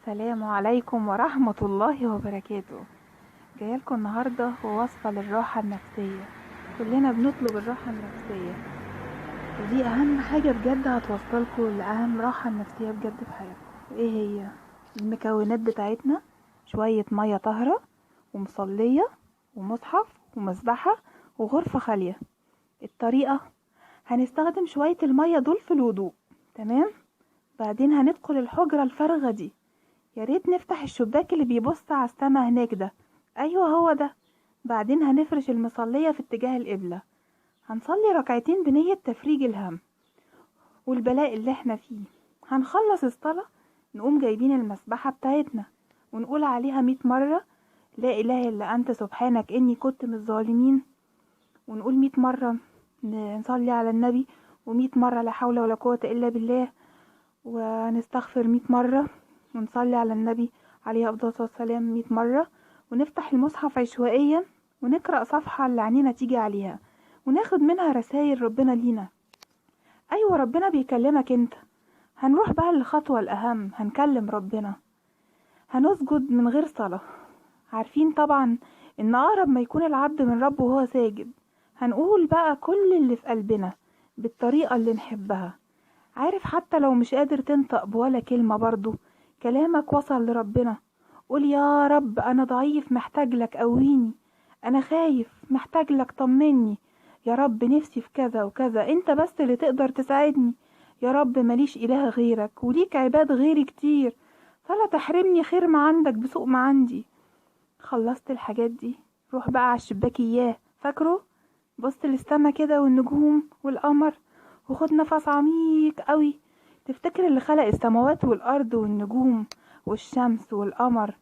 السلام عليكم ورحمة الله وبركاته. جايلكم النهاردة ووصفة للراحة النفسية. كلنا بنطلب الراحة النفسية، ودي أهم حاجة بجد هتوصلكم لأهم راحة نفسية بجد في حياتكم. ايه هي المكونات بتاعتنا؟ شوية مية طاهرة ومصلية ومصحف ومسبحة وغرفة خالية. الطريقة: هنستخدم شوية المية دول في الوضوء، تمام؟ بعدين هندخل الحجرة الفارغة دي، يا ريت نفتح الشباك اللي بيبص على السما هناك ده، ايوه هو ده. بعدين هنفرش المصلية في اتجاه القبلة، هنصلي ركعتين بنية تفريج الهم والبلاء اللي احنا فيه. هنخلص الصلاة، نقوم جايبين المسبحة بتاعتنا ونقول عليها 100 مرة لا اله الا انت سبحانك اني كنت من الظالمين، ونقول 100 مرة نصلي على النبي، و100 مرة لا حول ولا قوة الا بالله، ونستغفر 100 مرة، ونصلي على النبي عليه أفضل الصلاة والسلام 100 مرة، ونفتح المصحف عشوائيا ونقرأ صفحة اللي عينينا تيجي عليها وناخد منها رسائل ربنا لينا. أيوة، ربنا بيكلمك انت. هنروح بقى للخطوة الأهم، هنكلم ربنا. هنسجد من غير صلاة. عارفين طبعا إن أقرب ما يكون العبد من ربه وهو ساجد. هنقول بقى كل اللي في قلبنا بالطريقة اللي نحبها. عارف، حتى لو مش قادر تنطق بولا كلمة برضو كلامك وصل لربنا. قول يا رب أنا ضعيف محتاج لك، قويني. أنا خايف محتاج لك، طمني. يا رب نفسي في كذا وكذا، انت بس اللي تقدر تساعدني. يا رب ماليش إله غيرك وليك عباد غيري كتير، فلا تحرمني خير ما عندك بسوء ما عندي. خلصت الحاجات دي، روح بقى على الشباك، اياه فاكره؟ بص للسما كده والنجوم والقمر، وخد نفس عميق قوي. تفتكر اللي خلق السماوات والارض والنجوم والشمس والقمر